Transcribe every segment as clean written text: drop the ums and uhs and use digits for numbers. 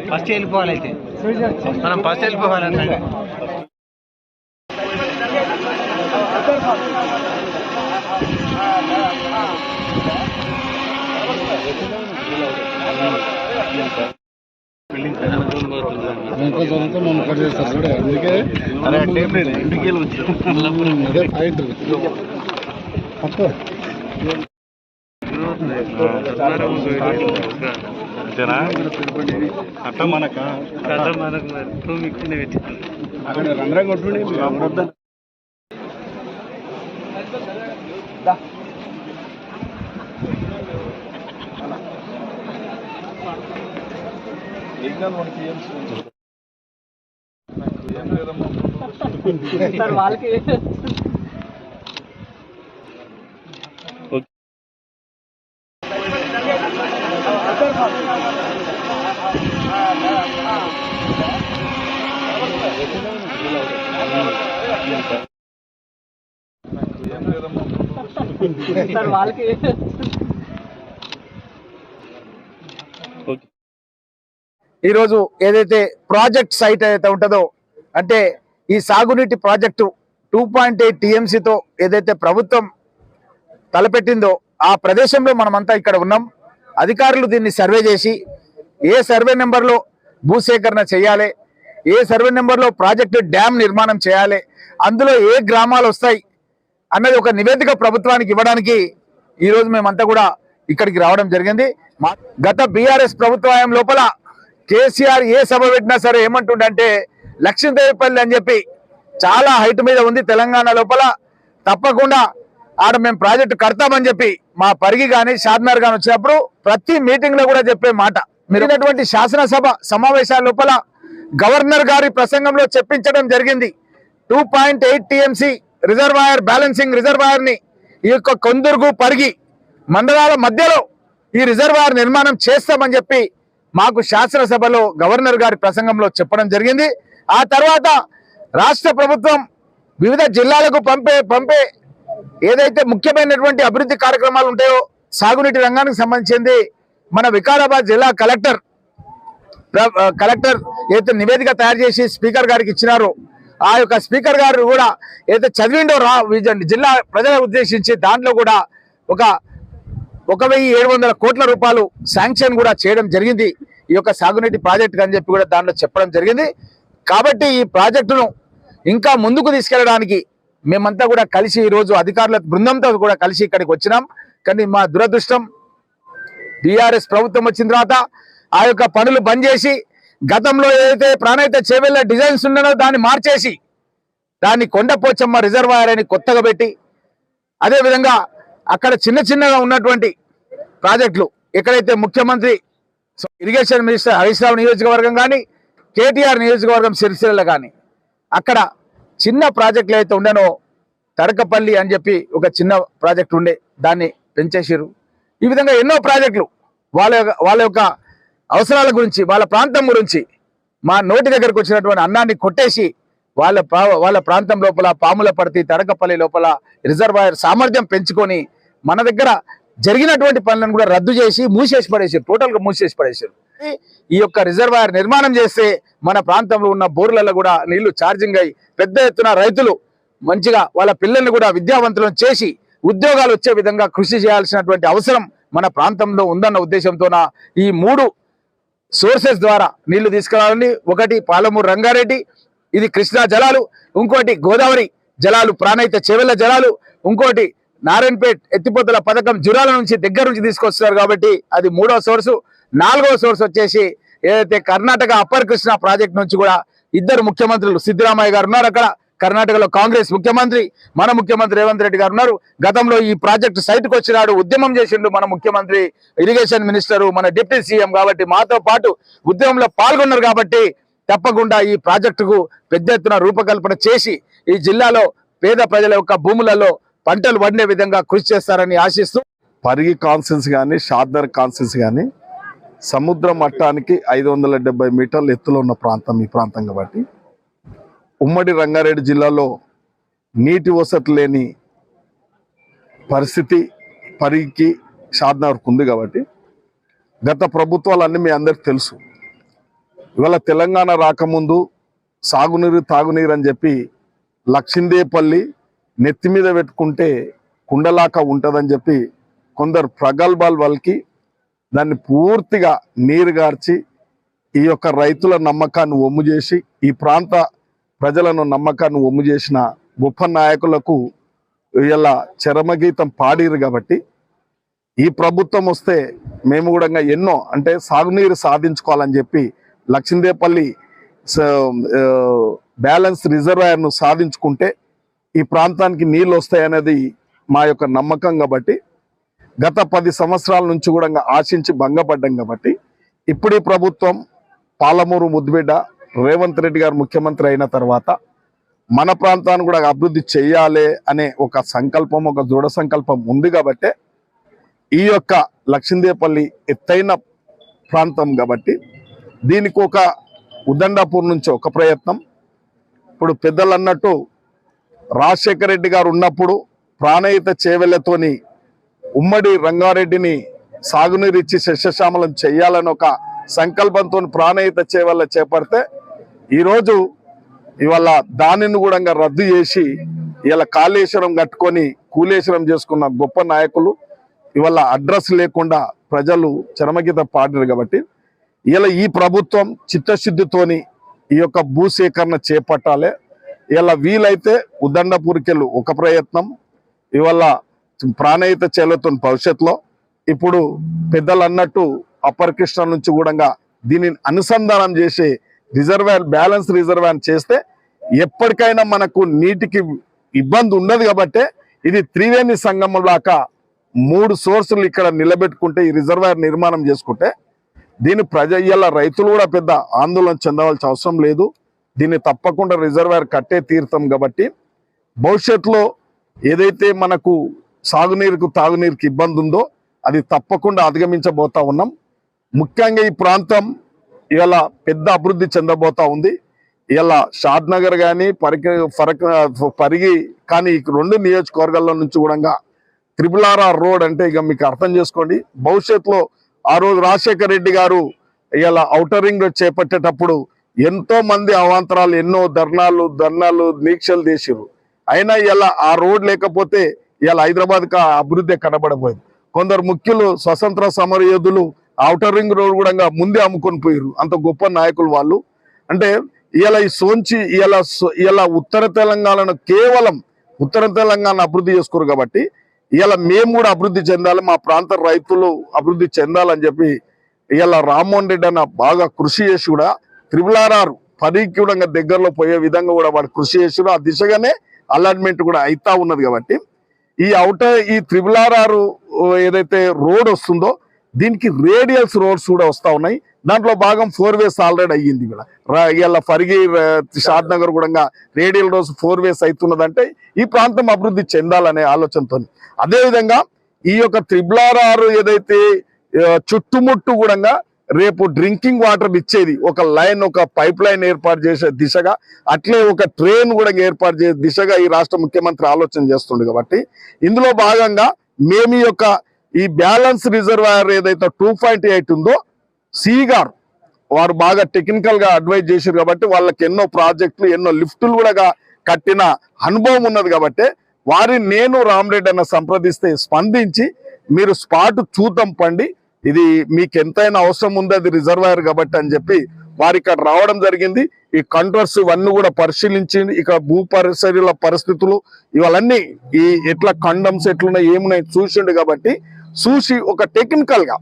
First వెళ్ళిపోవాలైతే మనం first వెళ్ళిపోవాలన్నమాట. అందుకే అట్ట మనకు అక్కడ రంధ్రం కొట్టుండే వాళ్ళకి వాళ్ళకి ఈరోజు ఏదైతే ప్రాజెక్ట్ సైట్ ఏదైతే ఉంటుందో, అంటే ఈ సాగునీటి ప్రాజెక్టు 2.8 TMCతో ఏదైతే ప్రభుత్వం తలపెట్టిందో ఆ ప్రదేశంలో మనమంతా ఇక్కడ ఉన్నాం. అధికారులు దీన్ని సర్వే చేసి ఏ సర్వే నెంబర్లో భూసేకరణ చేయాలి, ఏ సర్వే నెంబర్లో ప్రాజెక్టు డ్యామ్ నిర్మాణం చేయాలి, అందులో ఏ గ్రామాలు వస్తాయి అన్నది ఒక నివేదిక ప్రభుత్వానికి ఇవ్వడానికి ఈరోజు మేమంతా కూడా ఇక్కడికి రావడం జరిగింది. గత బీఆర్ఎస్ ప్రభుత్వం లోపల కేసీఆర్ ఏ సభ పెట్టినా సరే ఏమంటుండంటే లక్ష్మీదేవిపల్లి అని చెప్పి చాలా హైట్ మీద ఉంది తెలంగాణ లోపల, తప్పకుండా ఆడ మేము ప్రాజెక్టు కడతామని చెప్పి మా పరిగి కానీ షాద్నగర్ కానీ వచ్చినప్పుడు ప్రతి మీటింగ్ లో కూడా చెప్పే మాట. మీరున్నటువంటి శాసనసభ సమావేశాల లోపల గవర్నర్ గారి ప్రసంగంలో చెప్పించడం జరిగింది. 2.8 TMC రిజర్వాయర్ బ్యాలెన్సింగ్ రిజర్వాయర్ ని ఈ యొక్క కొందుర్గు పరిగి మండలాల మధ్యలో ఈ రిజర్వాయర్ నిర్మాణం చేస్తామని చెప్పి మాకు శాసనసభలో గవర్నర్ గారి ప్రసంగంలో చెప్పడం జరిగింది. ఆ తర్వాత రాష్ట్ర ప్రభుత్వం వివిధ జిల్లాలకు పంపే ఏదైతే ముఖ్యమైనటువంటి అభివృద్ధి కార్యక్రమాలు ఉంటాయో సాగునీటి రంగానికి సంబంధించింది మన వికారాబాద్ జిల్లా కలెక్టర్ ఏదైతే నివేదిక తయారు చేసి స్పీకర్ గారికి ఇచ్చినారో ఆ యొక్క స్పీకర్ గారు కూడా ఏదైతే చదివిండో జిల్లా ప్రజలను ఉద్దేశించి దాంట్లో కూడా ఒక 1,700 కోట్ల రూపాయలు శాంక్షన్ కూడా చేయడం జరిగింది ఈ యొక్క సాగునీటి ప్రాజెక్టు అని చెప్పి కూడా దాంట్లో చెప్పడం జరిగింది. కాబట్టి ఈ ప్రాజెక్టును ఇంకా ముందుకు తీసుకెళ్ళడానికి మేమంతా కూడా కలిసి ఈరోజు అధికారుల బృందంతో కూడా కలిసి ఇక్కడికి వచ్చినాం. కానీ మా దురదృష్టం బీఆర్ఎస్ ప్రభుత్వం వచ్చిన తర్వాత ఆ యొక్క పనులు బంద్ చేసి గతంలో ఏదైతే ప్రాణహిత చేవెళ్ళ డిజైన్స్ ఉన్నాయో దాన్ని మార్చేసి దాన్ని కొండపోచమ్మ రిజర్వాయర్ అని కొత్తగా పెట్టి, అదేవిధంగా అక్కడ చిన్నగా ఉన్నటువంటి ప్రాజెక్టులు ఎక్కడైతే ముఖ్యమంత్రి ఇరిగేషన్ మినిస్టర్ హరీష్ రావు నియోజకవర్గం కానీ కేటీఆర్ నియోజకవర్గం సిరిసిల్ల కానీ అక్కడ చిన్న ప్రాజెక్టులు అయితే ఉండనో తడకపల్లి అని చెప్పి ఒక చిన్న ప్రాజెక్ట్ ఉండే దాన్ని పెంచేసారు. ఈ విధంగా ఎన్నో ప్రాజెక్టులు వాళ్ళ యొక్క అవసరాల గురించి వాళ్ళ ప్రాంతం గురించి మా నోటి దగ్గరకు వచ్చినటువంటి అన్నాన్ని కొట్టేసి వాళ్ళ ప్రాంతం లోపల పాములపర్తి తడకపల్లి లోపల రిజర్వాయర్ సామర్థ్యం పెంచుకొని మన దగ్గర జరిగినటువంటి పనులను కూడా రద్దు చేసి మూసేసి పడేసారు, టోటల్గా మూసేసి పడేసారు. ఈ యొక్క రిజర్వాయర్ నిర్మాణం చేస్తే మన ప్రాంతంలో ఉన్న బోర్లలో కూడా నీళ్లు ఛార్జింగ్ అయ్యి పెద్ద ఎత్తున రైతులు మంచిగా వాళ్ళ పిల్లల్ని కూడా విద్యావంతులను చేసి ఉద్యోగాలు వచ్చే విధంగా కృషి చేయాల్సినటువంటి అవసరం మన ప్రాంతంలో ఉందన్న ఉద్దేశంతోన ఈ 3 సోర్సెస్ ద్వారా నీళ్లు తీసుకురావాలని, ఒకటి పాలమూరు రంగారెడ్డి ఇది కృష్ణా జలాలు, ఇంకోటి గోదావరి జలాలు ప్రాణహిత చేవెళ్ళ జలాలు, ఇంకోటి నారాయణపేట్ ఎత్తిపోతల పథకం జురాల నుంచి దగ్గర నుంచి తీసుకొస్తున్నారు కాబట్టి అది 3వ సోర్సు. 4వ సోర్స్ వచ్చేసి ఏదైతే కర్ణాటక అప్పర్ కృష్ణ ప్రాజెక్ట్ నుంచి కూడా 2 ముఖ్యమంత్రులు సిద్ధరామయ్య గారు ఉన్నారు అక్కడ, కర్ణాటకలో కాంగ్రెస్ ముఖ్యమంత్రి, మన ముఖ్యమంత్రి రేవంత్ రెడ్డి గారు ఉన్నారు. గతంలో ఈ ప్రాజెక్టు సైట్కి వచ్చినాడు, ఉద్యమం చేసిండు మన ముఖ్యమంత్రి, ఇరిగేషన్ మినిస్టరు, మన డిప్యూటీ సీఎం కాబట్టి మాతో పాటు ఉద్యమంలో పాల్గొన్నారు. కాబట్టి తప్పకుండా ఈ ప్రాజెక్టుకు పెద్ద ఎత్తున రూపకల్పన చేసి ఈ జిల్లాలో పేద ప్రజల యొక్క భూములలో పంటలు పండే విధంగా కృషి చేస్తారని ఆశిస్తూ, పరిగి కాన్సెన్స్ కానీ షాద్నగర్ కాన్సెన్స్ కానీ సముద్ర మట్టానికి 570 మీటర్ల ఎత్తులో ఉన్న ప్రాంతం ఈ ప్రాంతం కాబట్టి ఉమ్మడి రంగారెడ్డి జిల్లాలో నీటి వసతి లేని పరిస్థితి పరిగి షాద్నగర్కు ఉంది కాబట్టి గత ప్రభుత్వాలన్నీ మీ అందరికి తెలుసు. ఇవాళ తెలంగాణ రాకముందు సాగునీరు తాగునీరు అని చెప్పి లక్షిందేపల్లి నెత్తి మీద పెట్టుకుంటే కుండలాక ఉంటుందని చెప్పి కొందరు ప్రగల్భాలు వలికి దాన్ని పూర్తిగా నీరుగార్చి ఈ యొక్క రైతుల నమ్మకాన్ని ఒమ్ము చేసి ఈ ప్రాంత ప్రజలను నమ్మకాన్ని ఒమ్ము చేసిన గొప్ప నాయకులకు ఇలా చరమగీతం పాడిరు. కాబట్టి ఈ ప్రభుత్వం వస్తే మేము కూడా ఎన్నో అంటే సాగునీరు సాధించుకోవాలని చెప్పి లక్షిందేపల్లి బ్యాలెన్స్ రిజర్వాయర్ను సాధించుకుంటే ఈ ప్రాంతానికి నీళ్ళు వస్తాయనేది మా యొక్క నమ్మకం. కాబట్టి గత 10 సంవత్సరాల నుంచి కూడా ఆశించి భంగపడ్డాం. కాబట్టి ఇప్పుడు ఈ ప్రభుత్వం పాలమూరు ముద్దుబిడ్డ రేవంత్ రెడ్డి గారు ముఖ్యమంత్రి అయిన తర్వాత మన ప్రాంతాన్ని కూడా అభివృద్ధి చేయాలి అనే ఒక సంకల్పం, ఒక దృఢ సంకల్పం ఉంది. కాబట్టి ఈ యొక్క లక్షిందేపల్లి ఎత్తైన ప్రాంతం కాబట్టి దీనికి ఒక ఉదండాపూర్ నుంచి ఒక ప్రయత్నం. ఇప్పుడు పెద్దలు అన్నట్టు రాజశేఖర రెడ్డి గారు ఉన్నప్పుడు ప్రాణహిత చేవెళ్లతోని ఉమ్మడి రంగారెడ్డిని సాగునీరు ఇచ్చి సస్యశ్యామలం చేయాలని ఒక సంకల్పంతో ప్రాణహిత చేవెళ్ళ చేపడితే ఈరోజు ఇవాళ దానిని కూడా రద్దు చేసి ఇలా కాళేశ్వరం కట్టుకొని కూలేశ్వరం చేసుకున్న గొప్ప నాయకులు ఇవాళ అడ్రస్ లేకుండా ప్రజలు చరమగీత పాడారు. కాబట్టి ఇలా ఈ ప్రభుత్వం చిత్తశుద్ధితోని ఈ యొక్క భూసేకరణ చేపట్టాలి. ఇలా వీలైతే ఉదండపూర్కెళ్ళు ఒక ప్రయత్నం, ఇవాళ ప్రాణహిత చేలతో భవిష్యత్తులో ఇప్పుడు పెద్దలు అన్నట్టు అప్పర్ కృష్ణ నుంచి కూడా దీనిని అనుసంధానం చేసి రిజర్వాయర్ బ్యాలెన్స్ రిజర్వాయర్ చేస్తే ఎప్పటికైనా మనకు నీటికి ఇబ్బంది ఉండదు. కాబట్టి ఇది త్రివేణి సంగమం లాగా 3 సోర్సులు ఇక్కడ నిలబెట్టుకుంటే ఈ రిజర్వాయర్ నిర్మాణం చేసుకుంటే దీని ఇలా రైతులు కూడా పెద్ద ఆందోళన చెందవలసిన అవసరం లేదు. దీన్ని తప్పకుండా రిజర్వాయర్ కట్టే తీరుతాం. కాబట్టి భవిష్యత్తులో ఏదైతే మనకు సాగునీరుకు తాగునీరుకి ఇబ్బంది ఉందో అది తప్పకుండా అధిగమించబోతా ఉన్నాం. ముఖ్యంగా ఈ ప్రాంతం ఇలా పెద్ద అభివృద్ధి చెందబోతా ఉంది. ఇలా షాద్నగర్ కానీ పరిగి కానీ ఈ 2 నియోజకవర్గాల నుంచి కూడా RRR రోడ్ అంటే ఇక మీకు అర్థం చేసుకోండి. భవిష్యత్తులో ఆ రోజు రాజశేఖర రెడ్డి గారు ఇలా ఔటర్ రింగ్ రోడ్ చేపట్టేటప్పుడు ఎంతో మంది అవాంతరాలు, ఎన్నో ధర్నాలు దీక్షలు చేసారు. అయినా ఇలా ఆ రోడ్ లేకపోతే ఇలా హైదరాబాద్ అభివృద్ధి కనబడబోయేది. కొందరు ముఖ్యులు స్వతంత్ర సమరయోధులు ఔటర్ రింగ్ రోడ్ కూడా ముందే అమ్ముకొని పోయారు. అంత గొప్ప నాయకులు వాళ్ళు. అంటే ఇలా ఈ సోంచి ఇలా ఉత్తర తెలంగాణను కేవలం ఉత్తర తెలంగాణ అభివృద్ధి చేసుకోరు. కాబట్టి ఇలా మేము కూడా అభివృద్ధి చెందాలి, మా ప్రాంత రైతులు అభివృద్ధి చెందాలని చెప్పి ఇలా రామ్మోహన్ రెడ్డి అన్న బాగా కృషి చేసి కూడా RRR పనికి కూడా దగ్గరలో పోయే విధంగా కూడా వాడు కృషి చేసి ఆ దిశగానే అలాట్మెంట్ కూడా అయితా ఉన్నది. కాబట్టి ఈ RRR ఏదైతే రోడ్ వస్తుందో దీనికి రేడియల్స్ రోడ్స్ కూడా వస్తా ఉన్నాయి. దాంట్లో భాగం 4 వేస్ ఆల్రెడీ అయ్యింది. ఇలా పరిగి షాద్నగర్ కూడా రేడియల్ రోడ్స్ 4 వేస్ అవుతున్నదంటే ఈ ప్రాంతం అభివృద్ధి చెందాలనే ఆలోచనతో. అదేవిధంగా ఈ యొక్క RRR ఏదైతే చుట్టుముట్టు కూడా రేపు డ్రింకింగ్ వాటర్ ఇచ్చేది ఒక లైన్, ఒక పైప్ లైన్ ఏర్పాటు చేసే దిశగా, అట్లే ఒక ట్రైన్ కూడా ఏర్పాటు చేసే దిశగా ఈ రాష్ట్ర ముఖ్యమంత్రి ఆలోచన చేస్తుండే. కాబట్టి ఇందులో భాగంగా మేము ఈ బ్యాలెన్స్ రిజర్వాయర్ ఏదైతే 2.8 ఉందో గారు వారు బాగా టెక్నికల్ గా అడ్వైజ్ చేశారు. కాబట్టి వాళ్ళకి ఎన్నో ప్రాజెక్టులు, ఎన్నో లిఫ్టులు కూడా కట్టిన అనుభవం ఉన్నది. కాబట్టి వారిని నేను రామరెడ్డి అన్న సంప్రదిస్తే స్పందించి మీరు స్పాట్ చూద్దాం పండి, ఇది మీకు ఎంతైనా అవసరం ఉంది, అది రిజర్వాయర్ కాబట్టి అని చెప్పి వారు ఇక్కడ రావడం జరిగింది. ఈ కంట్రోల్స్ ఇవన్నీ కూడా పరిశీలించి ఇక్కడ భూ పరిస్థితులు ఇవన్నీ ఈ ఎట్లా కండమ్స్ ఎట్లున్నాయి ఏమున్నాయి చూసిండు. కాబట్టి చూసి ఒక టెక్నికల్ గా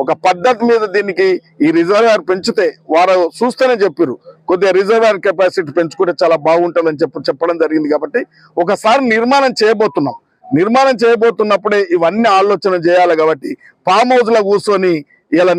ఒక పద్ధతి మీద దీనికి ఈ రిజర్వాయర్ పెంచితే వారు చూస్తేనే చెప్పారు కొద్దిగా రిజర్వాయర్ కెపాసిటీ పెంచుకుంటే చాలా బాగుంటుందని చెప్పడం జరిగింది. కాబట్టి ఒకసారి నిర్మాణం చేయబోతున్నప్పుడే ఇవన్నీ ఆలోచన చేయాలి. కాబట్టి ఫామ్ హౌస్ లో కూర్చొని ఇలా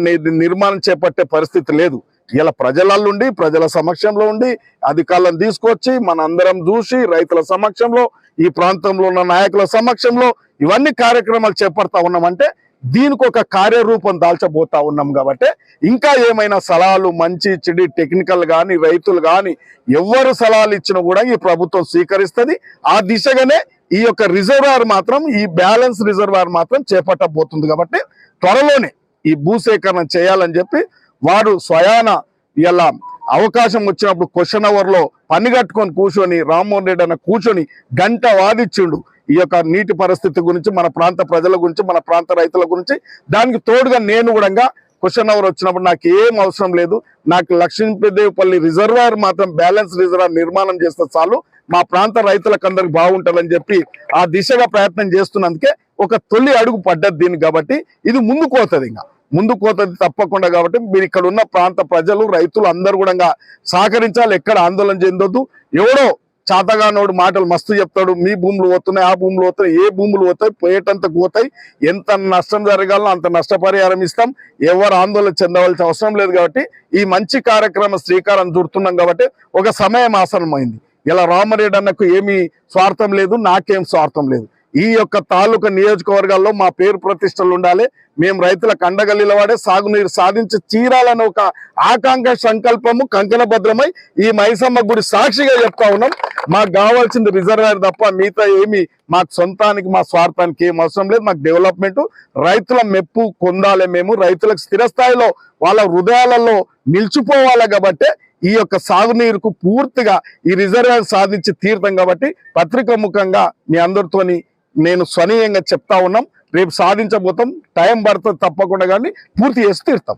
నిర్మాణం చేపట్టే పరిస్థితి లేదు. ఇలా ప్రజలల్లుండి ప్రజల సమక్షంలో ఉండి అధికారులను తీసుకొచ్చి మన అందరం చూసి రైతుల సమక్షంలో ఈ ప్రాంతంలో ఉన్న నాయకుల సమక్షంలో ఇవన్నీ కార్యక్రమాలు చేపడతా ఉన్నామంటే దీనికి ఒక కార్యరూపం దాల్చబోతా ఉన్నాం కాబట్టి ఇంకా ఏమైనా సలహాలు మంచి చెడు టెక్నికల్ కానీ రైతులు కానీ ఎవరు సలహాలు ఇచ్చినా కూడా ఈ ప్రభుత్వం స్వీకరిస్తుంది. ఆ దిశగానే ఈ యొక్క రిజర్వాయర్ మాత్రం, ఈ బ్యాలెన్స్ రిజర్వాయర్ మాత్రం చేపట్టబోతుంది. కాబట్టి త్వరలోనే ఈ భూసేకరణ చేయాలని చెప్పి వారు స్వయాన ఇలా అవకాశం వచ్చినప్పుడు క్వశ్చన్ అవర్ లో పని కట్టుకొని కూర్చొని రామ్మోహన్ రెడ్డి అన్న కూర్చొని గంట వాదిచ్చిండు ఈ యొక్క నీటి పరిస్థితి గురించి, మన ప్రాంత ప్రజల గురించి, మన ప్రాంత రైతుల గురించి. దానికి తోడుగా నేను కూడా క్వశ్చన్ అవర్ వచ్చినప్పుడు నాకు ఏం అవసరం లేదు, నాకు లక్ష్మీదేవిపల్లి రిజర్వాయర్ మాత్రం బ్యాలెన్స్ రిజర్వాయర్ నిర్మాణం చేస్తే చాలు, మా ప్రాంత రైతులకు అందరికి బాగుంటుందని చెప్పి ఆ దిశగా ప్రయత్నం చేస్తున్నందుకే ఒక తొలి అడుగు పడ్డది దీనికి. కాబట్టి ఇది ముందుకు పోతుంది, ఇంకా ముందుకు పోతుంది తప్పకుండా. కాబట్టి మీరు ఇక్కడ ఉన్న ప్రాంత ప్రజలు రైతులు అందరూ కూడా సహకరించాలి, ఎక్కడ ఆందోళన చెందొద్దు. ఎవడో చాతగానోడు మాటలు మస్తు చెప్తాడు, మీ భూములు పోతున్నాయి, ఆ భూములు పోతాయి, ఏ భూములు పోతాయి, పోయేటంతకు పోతాయి, ఎంత నష్టం జరగాలో అంత నష్టపరిహారం ఇస్తాం, ఎవరు ఆందోళన చెందవలసిన అవసరం లేదు. కాబట్టి ఈ మంచి కార్యక్రమ శ్రీకారం చుడుతున్నాం కాబట్టి ఒక సమయం ఆసనమైంది. ఇలా రామరెడ్డి అన్నకు ఏమీ స్వార్థం లేదు, నాకేం స్వార్థం లేదు. ఈ యొక్క తాలూకా నియోజకవర్గాల్లో మా పేరు ప్రతిష్టలు ఉండాలి, మేము రైతులకు అండగా నిలబడే సాగునీరు సాధించి తీరాలని ఒక ఆకాంక్ష సంకల్పము కంకణభద్రమై ఈ మైసమ్మ గుడి సాక్షిగా చెప్తా ఉన్నాం. మాకు కావాల్సింది రిజర్వాయర్ తప్ప మిగతా ఏమి మాకు సొంతానికి మా స్వార్థానికి ఏం అవసరం లేదు. మాకు డెవలప్మెంట్, రైతుల మెప్పు పొందాలి, మేము రైతులకు స్థిరస్థాయిలో వాళ్ళ హృదయాలలో నిలిచిపోవాలి. కాబట్టి ఈ యొక్క సాగునీరుకు పూర్తిగా ఈ రిజర్వాయర్ సాధించి తీరుతాం. కాబట్టి పత్రిక ముఖంగా మీ అందరితోని నేను స్వనీయంగా చెప్తా ఉన్నాం, రేపు సాధించబోతాం, టైం పడుతుంది తప్పకుండా, కానీ పూర్తి చేసి తీరుతాం.